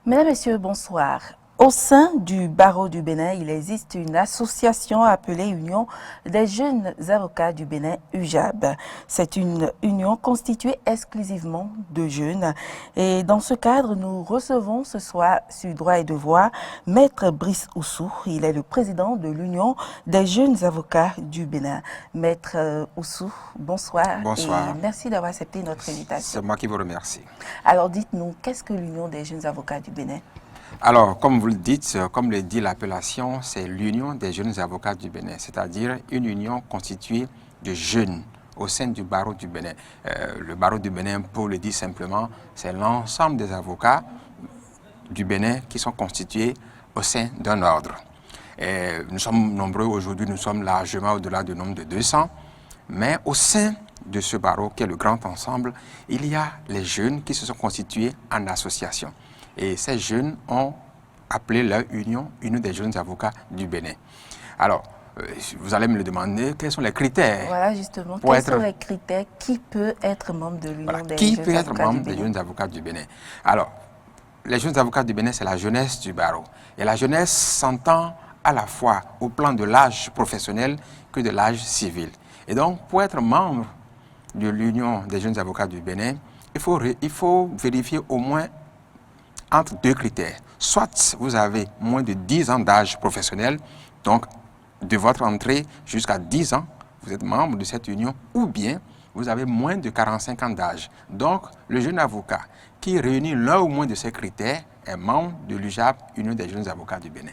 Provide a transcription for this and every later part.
Mesdames, Messieurs, bonsoir. Au sein du barreau du Bénin, il existe une association appelée Union des jeunes avocats du Bénin, UJAB. C'est une union constituée exclusivement de jeunes. Et dans ce cadre, nous recevons ce soir sur Droit et Devoir Maître Brice Oussou. Il est le président de l'Union des jeunes avocats du Bénin. Maître Oussou, bonsoir. Bonsoir. Et merci d'avoir accepté notre invitation. C'est moi qui vous remercie. Alors dites-nous, qu'est-ce que l'Union des jeunes avocats du Bénin? Alors, comme vous le dites, comme le dit l'appellation, c'est l'Union des jeunes avocats du Bénin, c'est-à-dire une union constituée de jeunes au sein du barreau du Bénin. Le barreau du Bénin, pour le dire simplement, c'est l'ensemble des avocats du Bénin qui sont constitués au sein d'un ordre. Et nous sommes nombreux aujourd'hui, nous sommes largement au-delà du nombre de 200, mais au sein de ce barreau, qui est le grand ensemble, il y a les jeunes qui se sont constitués en association. Et ces jeunes ont appelé leur union des jeunes avocats du Bénin. Alors, vous allez me le demander, quels sont les critères? Voilà, justement, quels sont les critères? Qui peut être membre de l'Union des jeunes avocats du Bénin? Qui peut être membre des jeunes avocats du Bénin? Alors, les jeunes avocats du Bénin, c'est la jeunesse du barreau. Et la jeunesse s'entend à la fois au plan de l'âge professionnel que de l'âge civil. Et donc, pour être membre de l'Union des jeunes avocats du Bénin, il faut vérifier au moins entre deux critères. Soit vous avez moins de 10 ans d'âge professionnel, donc de votre entrée jusqu'à 10 ans, vous êtes membre de cette union, ou bien vous avez moins de 45 ans d'âge. Donc, le jeune avocat qui réunit l'un ou moins de ces critères est membre de l'UJAB, Union des jeunes avocats du Bénin.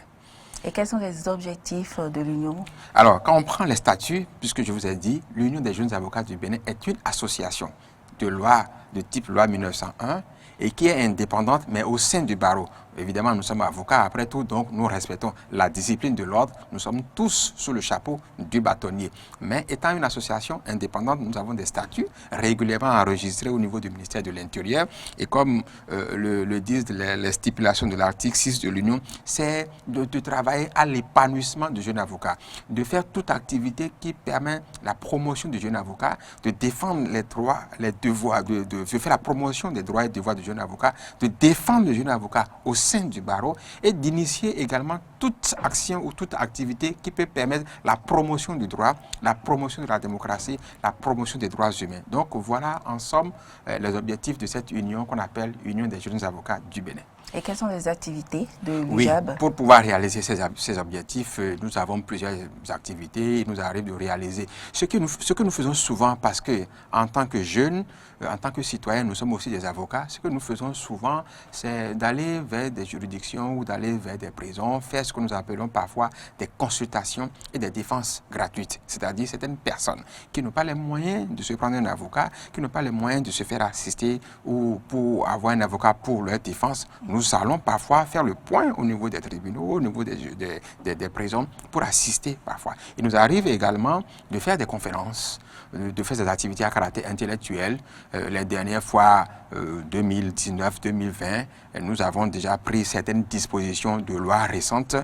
Et quels sont les objectifs de l'Union? Alors, quand on prend les statuts, puisque je vous ai dit, l'Union des jeunes avocats du Bénin est une association de type loi 1901 et qui est indépendante, mais au sein du barreau. Évidemment, nous sommes avocats après tout, donc nous respectons la discipline de l'ordre. Nous sommes tous sous le chapeau du bâtonnier. Mais étant une association indépendante, nous avons des statuts régulièrement enregistrés au niveau du ministère de l'Intérieur. Et comme le disent les stipulations de l'article 6 de l'Union, c'est de travailler à l'épanouissement du jeune avocat, de faire toute activité qui permet la promotion du jeune avocat, de défendre les droits, les devoirs, de faire la promotion des droits et devoirs du jeune avocat, de défendre le jeune avocat au sein du barreau et d'initier également toute action ou toute activité qui peut permettre la promotion du droit, la promotion de la démocratie, la promotion des droits humains. Donc voilà en somme les objectifs de cette union qu'on appelle Union des jeunes avocats du Bénin. Et quelles sont les activités de l'UJAB? Oui, pour pouvoir réaliser ces objectifs, nous avons plusieurs activités. Il nous arrive de réaliser ce que nous faisons souvent parce que en tant que jeunes, en tant que citoyens, nous sommes aussi des avocats. Ce que nous faisons souvent, c'est d'aller vers des juridictions ou d'aller vers des prisons, faire ce que nous appelons parfois des consultations et des défenses gratuites. C'est-à-dire certaines personnes qui n'ont pas les moyens de se prendre un avocat, qui n'ont pas les moyens de se faire assister ou pour avoir un avocat pour leur défense. Nous allons parfois faire le point au niveau des tribunaux, au niveau des prisons pour assister parfois. Il nous arrive également de faire des conférences, de faire des activités à caractère intellectuel. Les dernières fois, 2019-2020, nous avons déjà pris certaines dispositions de loi récentes,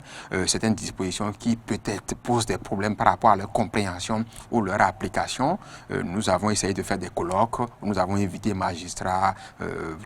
certaines dispositions qui peut-être posent des problèmes par rapport à leur compréhension ou leur application. Nous avons essayé de faire des colloques, nous avons invité magistrats,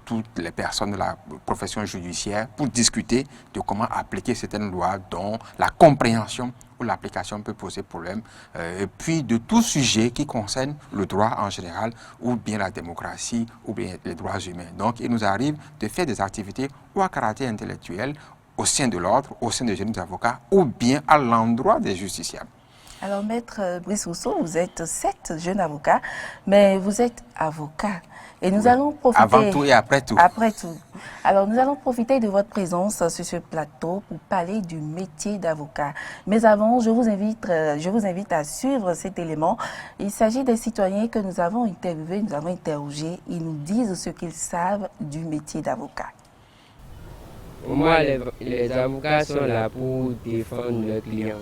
toutes les personnes de la profession judiciaire pour discuter de comment appliquer certaines lois dont la compréhension où l'application peut poser problème, et puis de tout sujet qui concerne le droit en général, ou bien la démocratie, ou bien les droits humains. Donc, il nous arrive de faire des activités ou à caractère intellectuel, au sein de l'ordre, au sein des jeunes avocats, ou bien à l'endroit des justiciables. Alors, Maître Brice Oussou, vous êtes 7 jeunes avocats, mais vous êtes avocat. Et nous allons profiter... Avant tout et après tout. Après tout. Alors, nous allons profiter de votre présence sur ce plateau pour parler du métier d'avocat. Mais avant, je vous invite à suivre cet élément. Il s'agit des citoyens que nous avons interviewés, nous avons interrogés. Ils nous disent ce qu'ils savent du métier d'avocat. Pour moi, les avocats sont là pour défendre le client.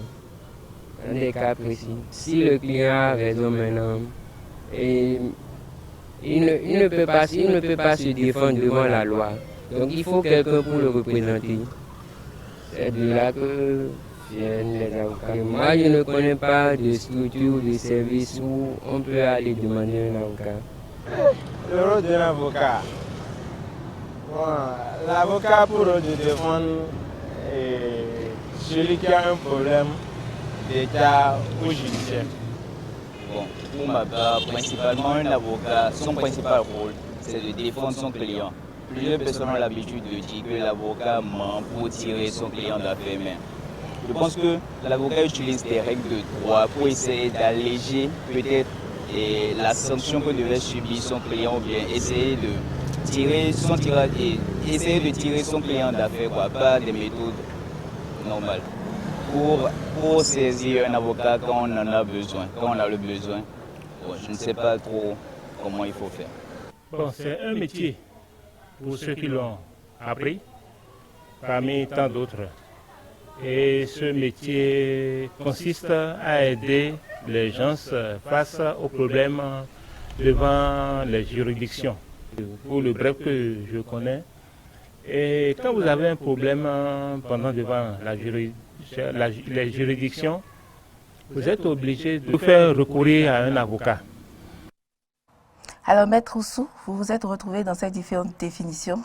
Dans des cas précis. Si le client a raison maintenant, et il ne peut pas se défendre devant la loi. Donc il faut quelqu'un pour le représenter. C'est de là que viennent les avocats. Moi, je ne connais pas de structure, de service où on peut aller demander un avocat. Le rôle d'un avocat. Bon, l'avocat pour de défendre celui qui a un problème d'État ou judiciaire. Bon, pour ma part, principalement un avocat, son principal rôle, c'est de défendre son client. Plusieurs personnes ont l'habitude de dire que l'avocat ment pour tirer son client d'affaires main. Je pense que l'avocat utilise des règles de droit pour essayer d'alléger peut-être la sanction que devait subir son client ou bien essayer de tirer son client d'affaires par des méthodes normales. Pour saisir un avocat quand on en a besoin, quand on a le besoin. Bon, je ne sais pas trop comment il faut faire. Bon, c'est un métier pour ceux qui l'ont appris, parmi tant d'autres. Et ce métier consiste à aider les gens face aux problèmes devant les juridictions. Pour le bref que je connais, et quand vous avez un problème pendant devant les juridictions, vous êtes obligé de faire recourir à un avocat. Alors, Maître Oussou, vous vous êtes retrouvé dans ces différentes définitions.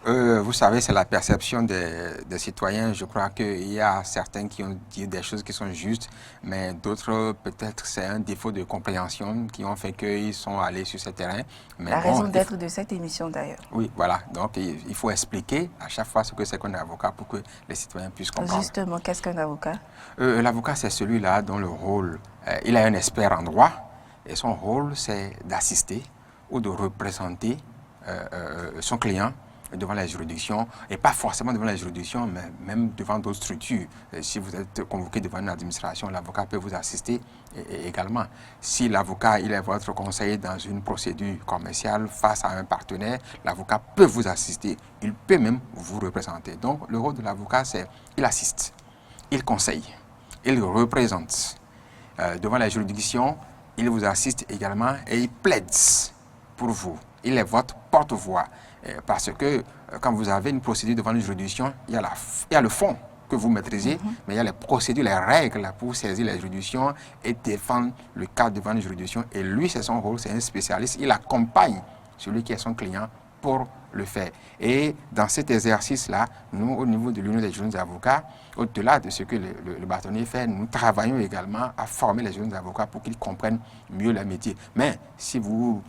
Vous savez, c'est la perception des citoyens. Je crois qu'il y a certains qui ont dit des choses qui sont justes, mais d'autres, peut-être, c'est un défaut de compréhension qui ont fait qu'ils sont allés sur ce terrain. Mais la raison d'être de cette émission, d'ailleurs. Oui, voilà. Donc, il faut expliquer à chaque fois ce que c'est qu'un avocat pour que les citoyens puissent comprendre. Justement, qu'est-ce qu'un avocat? L'avocat, c'est celui-là dont le rôle, il est un expert en droit, et son rôle, c'est d'assister ou de représenter son client devant la juridiction, et pas forcément devant la juridiction, mais même devant d'autres structures. Si vous êtes convoqué devant une administration, l'avocat peut vous assister également. Si l'avocat, il est votre conseiller dans une procédure commerciale face à un partenaire, l'avocat peut vous assister, il peut même vous représenter. Donc, le rôle de l'avocat, c'est il assiste, il conseille, il représente. Devant la juridiction, il vous assiste également et il plaide pour vous. Il est votre porte-voix. Parce que quand vous avez une procédure devant une juridiction, il y a le fond que vous maîtrisez, mais il y a les procédures, les règles pour saisir les juridictions et défendre le cas devant une juridiction. Et lui, c'est son rôle, c'est un spécialiste. Il accompagne celui qui est son client pour le faire. Et dans cet exercice-là, nous, au niveau de l'Union des jeunes avocats, au-delà de ce que le bâtonnier fait, nous travaillons également à former les jeunes avocats pour qu'ils comprennent mieux le métier. Mais si vous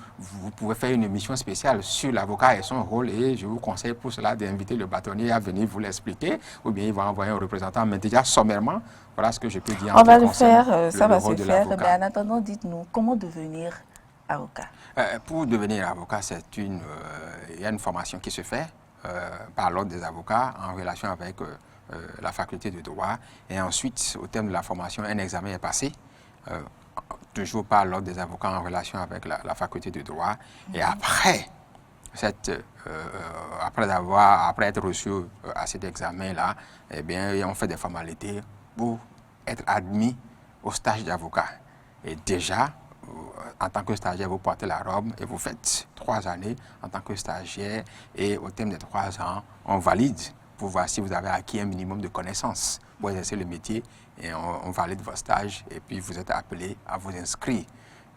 pouvez faire une émission spéciale sur l'avocat et son rôle, et je vous conseille pour cela d'inviter le bâtonnier à venir vous l'expliquer, ou bien il va envoyer un représentant. Mais déjà, sommairement, voilà ce que je peux dire. On va le faire, ça va se faire. Mais en attendant, dites-nous, comment devenir avocat? Pour devenir avocat, il y a une formation qui se fait par l'ordre des avocats en relation avec la faculté de droit. Et ensuite, au terme de la formation, un examen est passé, toujours par l'ordre des avocats en relation avec la faculté de droit. Et après, après être reçu à cet examen-là, eh bien, on fait des formalités pour être admis au stage d'avocat. Et déjà, en tant que stagiaire, vous portez la robe et vous faites 3 années en tant que stagiaire. Et au terme des 3 ans, on valide pour voir si vous avez acquis un minimum de connaissances pour exercer le métier. Et on valide votre stage et puis vous êtes appelé à vous inscrire.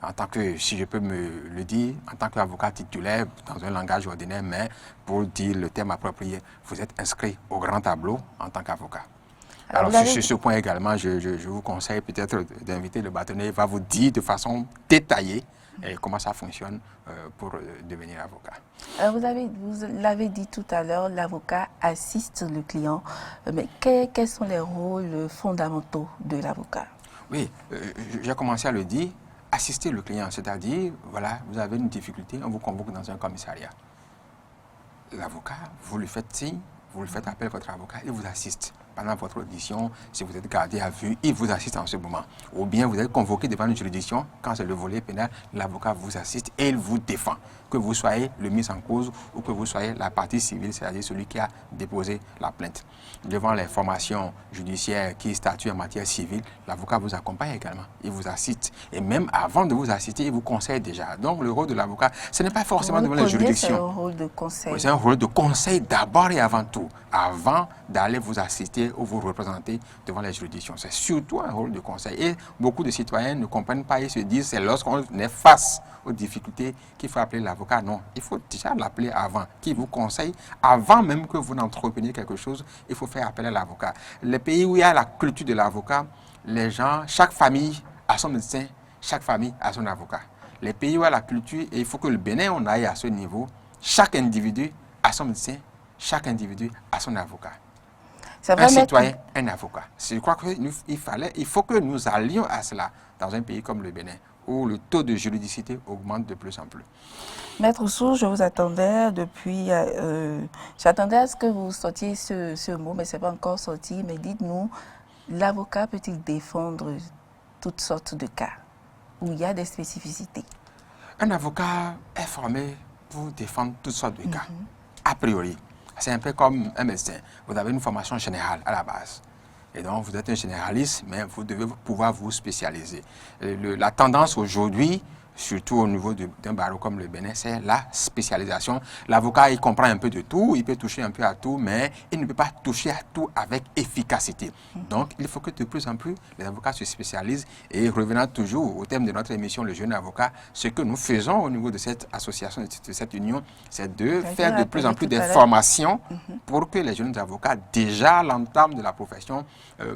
En tant que, si je peux me le dire, en tant qu'avocat titulaire, dans un langage ordinaire, mais pour dire le terme approprié, vous êtes inscrit au grand tableau en tant qu'avocat. Alors, sur ce point également, je vous conseille peut-être d'inviter le bâtonnier. Il va vous dire de façon détaillée comment ça fonctionne pour devenir avocat. Alors vous l'avez dit tout à l'heure, l'avocat assiste le client. Mais quels sont les rôles fondamentaux de l'avocat? Oui, j'ai commencé à le dire. Assister le client, c'est-à-dire, voilà, vous avez une difficulté, on vous convoque dans un commissariat. L'avocat, vous lui faites signe, vous lui faites appel à votre avocat, il vous assiste. Pendant votre audition, si vous êtes gardé à vue, il vous assiste en ce moment. Ou bien vous êtes convoqué devant une juridiction, quand c'est le volet pénal, l'avocat vous assiste et il vous défend. Que vous soyez le mis en cause ou que vous soyez la partie civile, c'est-à-dire celui qui a déposé la plainte. Devant les formations judiciaires qui statuent en matière civile, l'avocat vous accompagne également, il vous assiste. Et même avant de vous assister, il vous conseille déjà. Donc le rôle de l'avocat, ce n'est pas forcément devant la juridiction. C'est un rôle de conseil. C'est un rôle de conseil d'abord et avant tout, avant d'aller vous assister métier où vous représentez devant les juridictions. C'est surtout un rôle de conseil. Et beaucoup de citoyens ne comprennent pas et se disent c'est lorsqu'on est face aux difficultés qu'il faut appeler l'avocat. Non, il faut déjà l'appeler avant, qui vous conseille. Avant même que vous n'entrepreniez quelque chose, il faut faire appel à l'avocat. Les pays où il y a la culture de l'avocat, les gens, chaque famille a son médecin, chaque famille a son avocat. Les pays où il y a la culture, et il faut que le Bénin, on aille à ce niveau, chaque individu a son médecin, chaque individu a son avocat. Un citoyen, un avocat. Je crois qu'il faut que nous allions à cela dans un pays comme le Bénin, où le taux de juridicité augmente de plus en plus. Maître Oussou, je vous attendais depuis... j'attendais à ce que vous sortiez ce mot, mais ce n'est pas encore sorti. Mais dites-nous, l'avocat peut-il défendre toutes sortes de cas où il y a des spécificités? Un avocat est formé pour défendre toutes sortes de cas, a priori. C'est un peu comme un médecin. Vous avez une formation générale à la base. Et donc, vous êtes un généraliste, mais vous devez pouvoir vous spécialiser. La tendance aujourd'hui, surtout au niveau d'un barreau comme le Bénin, c'est la spécialisation. L'avocat, il comprend un peu de tout, il peut toucher un peu à tout, mais il ne peut pas toucher à tout avec efficacité. Donc, il faut que de plus en plus, les avocats se spécialisent. Et revenant toujours au thème de notre émission, le jeune avocat, ce que nous faisons au niveau de cette association, de cette union, c'est de faire de plus en plus de formations pour que les jeunes avocats, déjà à l'entame de la profession,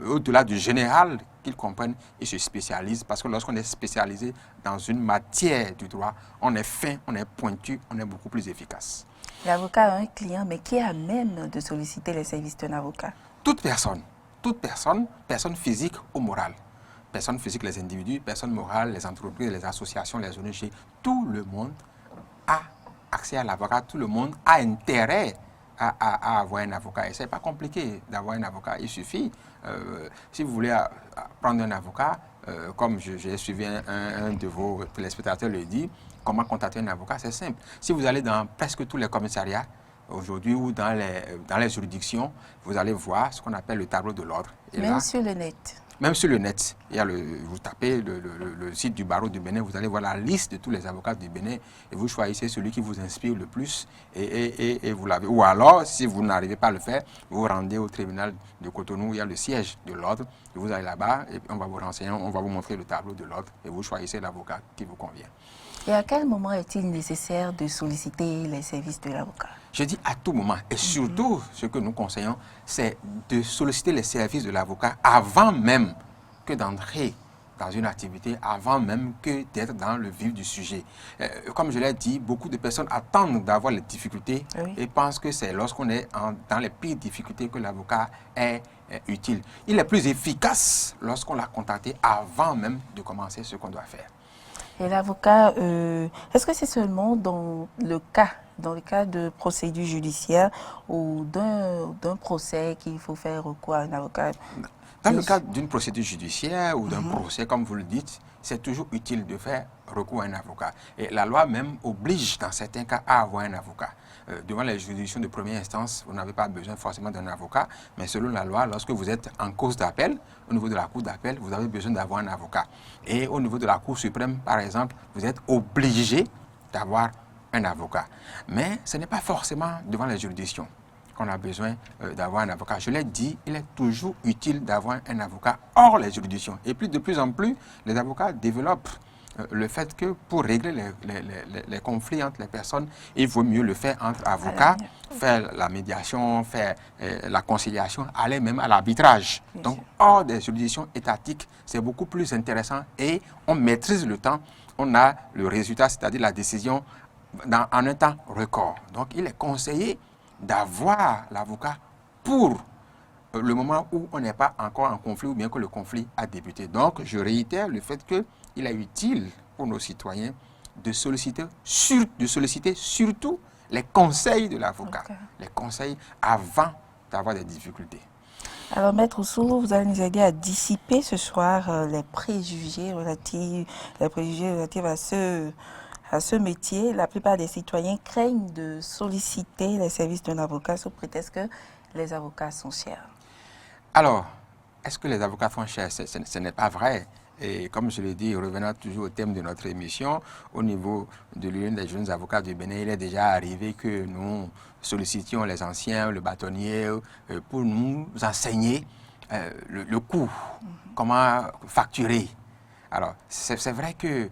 au-delà du général, qu'ils comprennent et se spécialisent. Parce que lorsqu'on est spécialisé dans une matière du droit, on est fin, on est pointu, on est beaucoup plus efficace. L'avocat a un client, mais qui est à même de solliciter les services d'un avocat? Toute personne, personne physique ou morale. Personne physique, les individus, personne morale, les entreprises, les associations, les ONG, tout le monde a accès à l'avocat, tout le monde a intérêt à avoir un avocat. Et ce n'est pas compliqué d'avoir un avocat. Il suffit, si vous voulez prendre un avocat, comme j'ai suivi un de vos téléspectateurs le dit, comment contacter un avocat, c'est simple. Si vous allez dans presque tous les commissariats, aujourd'hui, ou dans les juridictions, vous allez voir ce qu'on appelle le tableau de l'ordre. Même sur le net. Même sur le net, vous tapez le site du barreau du Bénin, vous allez voir la liste de tous les avocats du Bénin et vous choisissez celui qui vous inspire le plus et vous l'avez. Ou alors, si vous n'arrivez pas à le faire, vous vous rendez au tribunal de Cotonou, il y a le siège de l'ordre, et vous allez là-bas et on va vous renseigner, on va vous montrer le tableau de l'ordre et vous choisissez l'avocat qui vous convient. Et à quel moment est-il nécessaire de solliciter les services de l'avocat? Je dis à tout moment. Et surtout, ce que nous conseillons, c'est de solliciter les services de l'avocat avant même que d'entrer dans une activité, avant même que d'être dans le vif du sujet. Comme je l'ai dit, beaucoup de personnes attendent d'avoir les difficultés et pensent que c'est lorsqu'on est dans les pires difficultés que l'avocat est utile. Il est plus efficace lorsqu'on l'a contacté avant même de commencer ce qu'on doit faire. Et l'avocat, est-ce que c'est seulement dans le cas de procédure judiciaire ou d'un procès qu'il faut faire recours à un avocat? Dans le cadre d'une procédure judiciaire ou d'un procès, comme vous le dites, c'est toujours utile de faire recours à un avocat. Et la loi même oblige, dans certains cas, à avoir un avocat. Devant les juridictions de première instance, vous n'avez pas besoin forcément d'un avocat, mais selon la loi, lorsque vous êtes en cause d'appel, au niveau de la cour d'appel, vous avez besoin d'avoir un avocat. Et au niveau de la Cour suprême, par exemple, vous êtes obligé d'avoir un avocat. Mais ce n'est pas forcément devant les juridictions qu'on a besoin d'avoir un avocat. Je l'ai dit, il est toujours utile d'avoir un avocat hors les juridictions. Et puis de plus en plus, les avocats développent le fait que pour régler les conflits entre les personnes, il vaut mieux le faire entre avocats, faire la médiation, faire la conciliation, aller même à l'arbitrage. Donc, hors des juridictions étatiques, c'est beaucoup plus intéressant et on maîtrise le temps. On a le résultat, c'est-à-dire la décision en un temps record. Donc, il est conseillé d'avoir l'avocat pour le moment où on n'est pas encore en conflit ou bien que le conflit a débuté. Donc, je réitère le fait qu'il est utile pour nos citoyens de solliciter surtout les conseils de l'avocat, les conseils avant d'avoir des difficultés. Alors, Maître Oussou, vous allez nous aider à dissiper ce soir les préjugés relatifs à ce métier. La plupart des citoyens craignent de solliciter les services d'un avocat sous prétexte que les avocats sont chers. Alors, est-ce que les avocats sont chers? Ce n'est pas vrai. Et comme je l'ai dit, revenant toujours au thème de notre émission, au niveau de l'Union des jeunes avocats du Bénin, il est déjà arrivé que nous sollicitions les anciens, le bâtonnier, pour nous enseigner le coût, comment facturer. Alors, c'est vrai que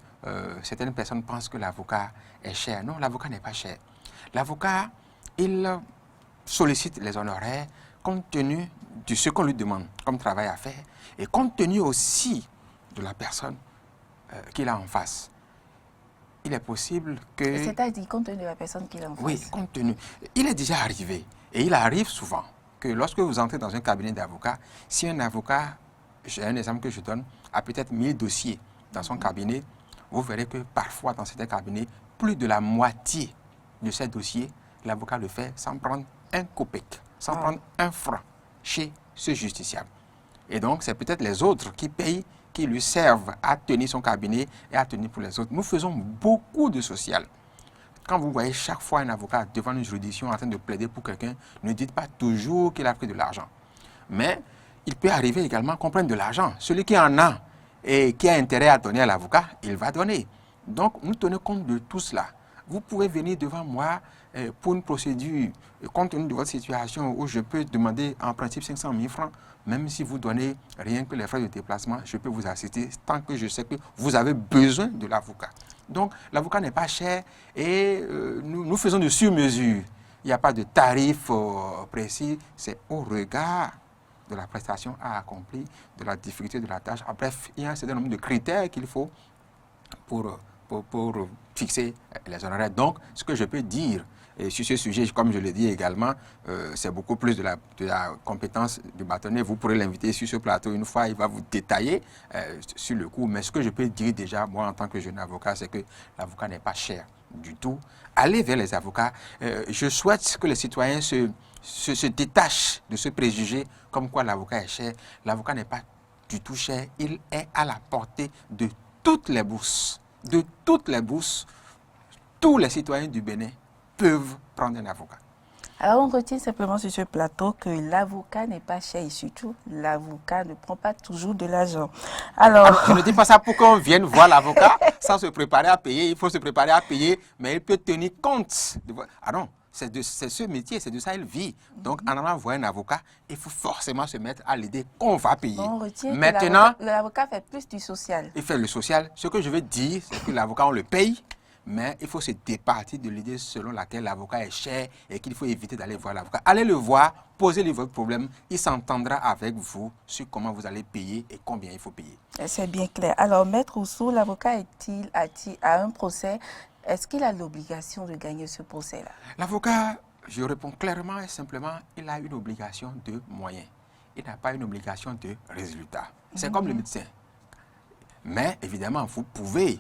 certaines personnes pensent que l'avocat est cher. Non, l'avocat n'est pas cher. L'avocat, il sollicite les honoraires compte tenu de ce qu'on lui demande comme travail à faire et compte tenu aussi de la personne qu'il a en face. Il est possible que... C'est-à-dire compte tenu de la personne qu'il a en face. Oui, compte tenu. Il est déjà arrivé, et il arrive souvent, que lorsque vous entrez dans un cabinet d'avocat, si un avocat, j'ai un exemple que je donne, a peut-être 1000 dossiers dans son cabinet, vous verrez que parfois dans certains cabinets, plus de la moitié de ces dossiers, l'avocat le fait sans prendre un copec, sans prendre un franc chez ce justiciable. Et donc, c'est peut-être les autres qui payent, qui lui servent à tenir son cabinet et à tenir pour les autres. Nous faisons beaucoup de social. Quand vous voyez chaque fois un avocat devant une juridiction en train de plaider pour quelqu'un, ne dites pas toujours qu'il a pris de l'argent. Mais il peut arriver également qu'on prenne de l'argent. Celui qui en a et qui a intérêt à donner à l'avocat, il va donner. Donc, nous tenons compte de tout cela. Vous pouvez venir devant moi pour une procédure, compte tenu de votre situation où je peux demander en principe 500 000 francs, même si vous donnez rien que les frais de déplacement, je peux vous assister tant que je sais que vous avez besoin de l'avocat. Donc, l'avocat n'est pas cher et nous faisons de sur-mesure. Il n'y a pas de tarif précis, c'est au regard de la prestation à accomplir, de la difficulté de la tâche. Bref, il y a un certain nombre de critères qu'il faut pour fixer les honoraires. Donc, ce que je peux dire sur ce sujet, comme je l'ai dit également, c'est beaucoup plus de la compétence du bâtonnier. Vous pourrez l'inviter sur ce plateau une fois, il va vous détailler sur le coup. Mais ce que je peux dire déjà, moi, en tant que jeune avocat, c'est que l'avocat n'est pas cher du tout. Allez vers les avocats. Je souhaite que les citoyens se détachent de ce préjugé comme quoi l'avocat est cher. L'avocat n'est pas du tout cher. Il est à la portée de toutes les bourses. De toutes les bourses, tous les citoyens du Bénin peuvent prendre un avocat. Alors on retient simplement sur ce plateau que l'avocat n'est pas cher et surtout l'avocat ne prend pas toujours de l'argent. Alors, je ne dis pas ça pour qu'on vienne voir l'avocat sans se préparer à payer. Il faut se préparer à payer, mais il peut tenir compte. Ah non, c'est ce métier, c'est de ça il vit. Donc en allant voir un avocat, il faut forcément se mettre à l'idée qu'on va payer. On retient maintenant, que l'avocat fait plus du social. Il fait le social. Ce que je veux dire, c'est que l'avocat, on le paye. Mais il faut se départir de l'idée selon laquelle l'avocat est cher et qu'il faut éviter d'aller voir l'avocat. Allez le voir, posez-lui votre problème, il s'entendra avec vous sur comment vous allez payer et combien il faut payer. C'est bien clair. Alors, Maître Oussou, l'avocat à un procès, est-ce qu'il a l'obligation de gagner ce procès-là? L'avocat, je réponds clairement et simplement, il a une obligation de moyens. Il n'a pas une obligation de résultat. C'est comme le médecin. Mais évidemment, vous pouvez,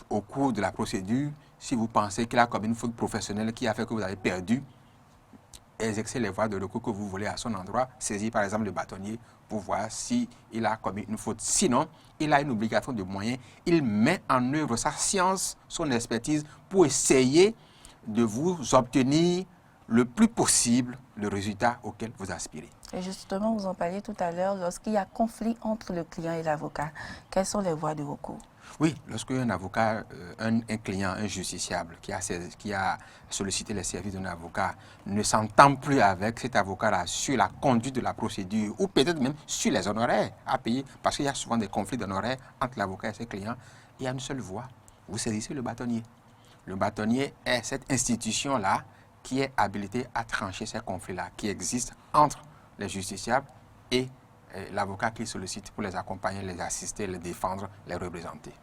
au cours de la procédure, si vous pensez qu'il a commis une faute professionnelle qui a fait que vous avez perdu, exercer les voies de recours que vous voulez à son endroit, saisir par exemple le bâtonnier pour voir s'il a commis une faute. Sinon, il a une obligation de moyens. Il met en œuvre sa science, son expertise pour essayer de vous obtenir le plus possible le résultat auquel vous aspirez. Et justement, vous en parliez tout à l'heure, lorsqu'il y a conflit entre le client et l'avocat, quelles sont les voies de recours? Oui, lorsque un avocat, un client, un justiciable qui a sollicité les services d'un avocat ne s'entend plus avec cet avocat-là sur la conduite de la procédure ou peut-être même sur les honoraires à payer, parce qu'il y a souvent des conflits d'honoraires entre l'avocat et ses clients, il y a une seule voie. Vous saisissez le bâtonnier. Le bâtonnier est cette institution-là qui est habilitée à trancher ces conflits-là qui existent entre les justiciables et l'avocat qui sollicite pour les accompagner, les assister, les défendre, les représenter.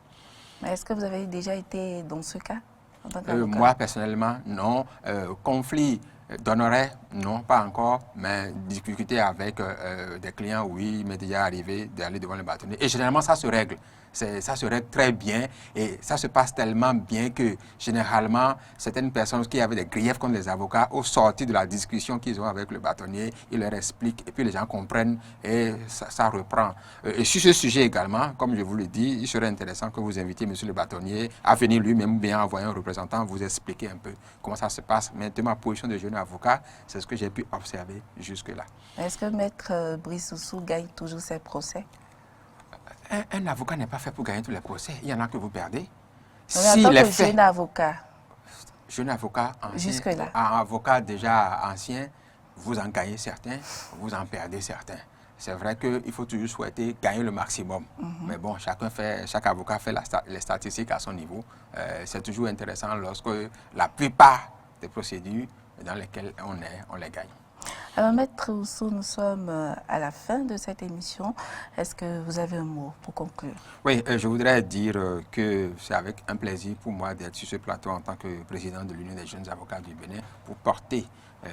Mais est-ce que vous avez déjà été dans ce cas en tant qu'avocat? Moi, personnellement, non. Conflit d'honoraires, non, pas encore. Mais difficulté avec des clients, oui, il m'est déjà arrivé d'aller devant le bâtonnier. Et généralement, ça se règle. Ça se règle très bien et ça se passe tellement bien que généralement, certaines personnes qui avaient des griefs contre les avocats, au sortir de la discussion qu'ils ont avec le bâtonnier, ils leur expliquent et puis les gens comprennent et ça reprend. Et sur ce sujet également, comme je vous le dis, il serait intéressant que vous invitiez monsieur le bâtonnier à venir lui-même bien envoyer un représentant vous expliquer un peu comment ça se passe. Mais de ma position de jeune avocat, c'est ce que j'ai pu observer jusque-là. Est-ce que Maître Brice Oussou gagne toujours ses procès? Un avocat n'est pas fait pour gagner tous les procès. Il y en a que vous perdez. Mais en tant que jeune avocat, jeune avocat ancien, jusque-là, un avocat déjà ancien, vous en gagnez certains, vous en perdez certains. C'est vrai qu'il faut toujours souhaiter gagner le maximum. Mais bon, chaque avocat fait les statistiques à son niveau. C'est toujours intéressant lorsque la plupart des procédures dans lesquelles on les gagne. Alors, Maître Ousso, nous sommes à la fin de cette émission. Est-ce que vous avez un mot pour conclure? Oui, je voudrais dire que c'est avec un plaisir pour moi d'être sur ce plateau en tant que président de l'Union des jeunes avocats du Bénin pour porter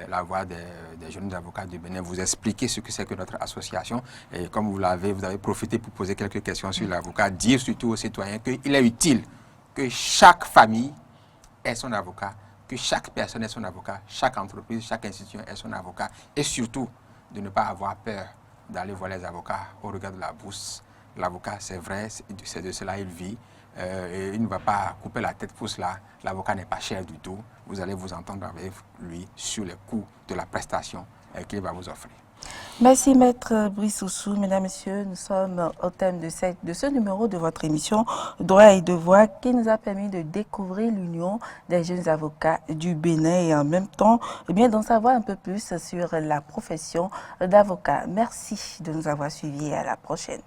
la voix des jeunes avocats du Bénin, vous expliquer ce que c'est que notre association. Et comme vous avez profité pour poser quelques questions sur l'avocat, dire surtout aux citoyens qu'il est utile que chaque famille ait son avocat, que chaque personne ait son avocat, chaque entreprise, chaque institution ait son avocat, et surtout de ne pas avoir peur d'aller voir les avocats au regard de la bourse. L'avocat, c'est vrai, c'est de cela il vit, et il ne va pas couper la tête pour cela. L'avocat n'est pas cher du tout. Vous allez vous entendre avec lui sur les coûts de la prestation qu'il va vous offrir. Merci Maître Brice Ousso. Mesdames, Messieurs, nous sommes au thème de ce numéro de votre émission Droit et Devoir qui nous a permis de découvrir l'Union des jeunes avocats du Bénin et en même temps d'en savoir un peu plus sur la profession d'avocat. Merci de nous avoir suivis et à la prochaine.